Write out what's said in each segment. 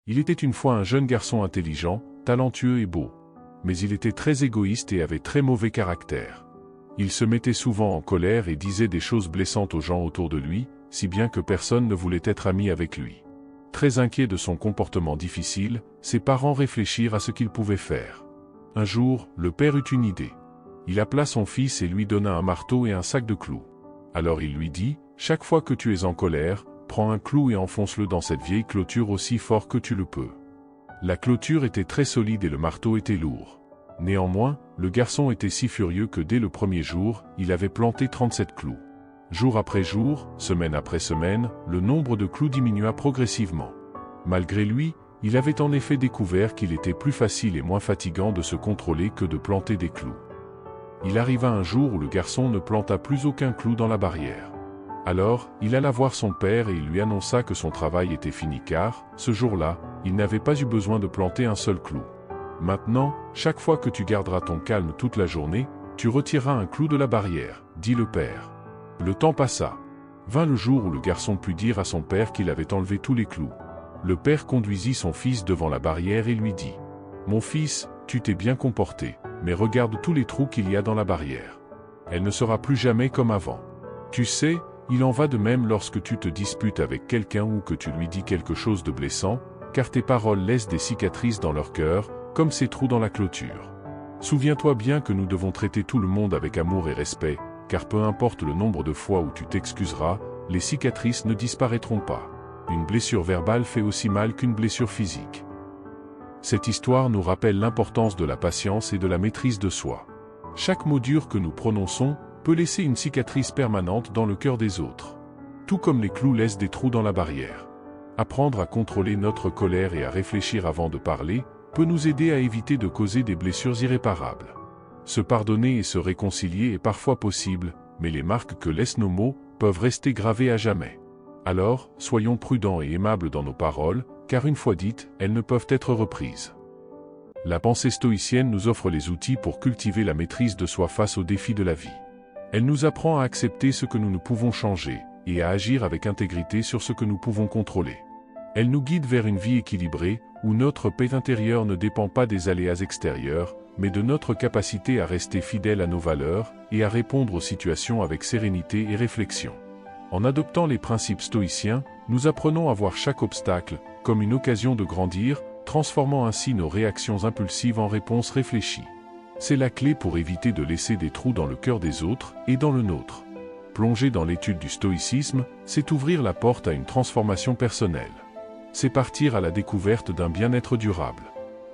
Il était une fois un jeune garçon intelligent, talentueux et beau. Mais il était très égoïste et avait très mauvais caractère. Il se mettait souvent en colère et disait des choses blessantes aux gens autour de lui, si bien que personne ne voulait être ami avec lui. Très inquiet de son comportement difficile, ses parents réfléchirent à ce qu'ils pouvaient faire. Un jour, le père eut une idée. Il appela son fils et lui donna un marteau et un sac de clous. Alors il lui dit, « Chaque fois que tu es en colère, prends un clou et enfonce-le dans cette vieille clôture aussi fort que tu le peux. » La clôture était très solide et le marteau était lourd. Néanmoins, le garçon était si furieux que dès le premier jour, il avait planté 37 clous. Jour après jour, semaine après semaine, le nombre de clous diminua progressivement. Malgré lui, il avait en effet découvert qu'il était plus facile et moins fatigant de se contrôler que de planter des clous. Il arriva un jour où le garçon ne planta plus aucun clou dans la barrière. Alors, il alla voir son père et il lui annonça que son travail était fini car, ce jour-là, il n'avait pas eu besoin de planter un seul clou. Maintenant, chaque fois que tu garderas ton calme toute la journée, tu retireras un clou de la barrière, dit le père. Le temps passa. Vint le jour où le garçon put dire à son père qu'il avait enlevé tous les clous. Le père conduisit son fils devant la barrière et lui dit, « Mon fils, tu t'es bien comporté, mais regarde tous les trous qu'il y a dans la barrière. Elle ne sera plus jamais comme avant. Tu sais, il en va de même lorsque tu te disputes avec quelqu'un ou que tu lui dis quelque chose de blessant, car tes paroles laissent des cicatrices dans leur cœur, comme ces trous dans la clôture. Souviens-toi bien que nous devons traiter tout le monde avec amour et respect, car peu importe le nombre de fois où tu t'excuseras, les cicatrices ne disparaîtront pas. Une blessure verbale fait aussi mal qu'une blessure physique. » Cette histoire nous rappelle l'importance de la patience et de la maîtrise de soi. Chaque mot dur que nous prononçons peut laisser une cicatrice permanente dans le cœur des autres. Tout comme les clous laissent des trous dans la barrière. Apprendre à contrôler notre colère et à réfléchir avant de parler peut nous aider à éviter de causer des blessures irréparables. Se pardonner et se réconcilier est parfois possible, mais les marques que laissent nos mots peuvent rester gravées à jamais. Alors, soyons prudents et aimables dans nos paroles, car une fois dites, elles ne peuvent être reprises. La pensée stoïcienne nous offre les outils pour cultiver la maîtrise de soi face aux défis de la vie. Elle nous apprend à accepter ce que nous ne pouvons changer, et à agir avec intégrité sur ce que nous pouvons contrôler. Elle nous guide vers une vie équilibrée, où notre paix intérieure ne dépend pas des aléas extérieurs, mais de notre capacité à rester fidèle à nos valeurs, et à répondre aux situations avec sérénité et réflexion. En adoptant les principes stoïciens, nous apprenons à voir chaque obstacle comme une occasion de grandir, transformant ainsi nos réactions impulsives en réponses réfléchies. C'est la clé pour éviter de laisser des trous dans le cœur des autres et dans le nôtre. Plonger dans l'étude du stoïcisme, c'est ouvrir la porte à une transformation personnelle. C'est partir à la découverte d'un bien-être durable.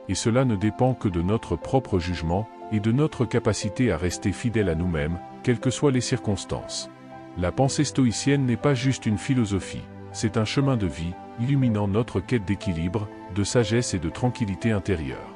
Et cela ne dépend que de notre propre jugement et de notre capacité à rester fidèle à nous-mêmes, quelles que soient les circonstances. La pensée stoïcienne n'est pas juste une philosophie, c'est un chemin de vie, illuminant notre quête d'équilibre, de sagesse et de tranquillité intérieure.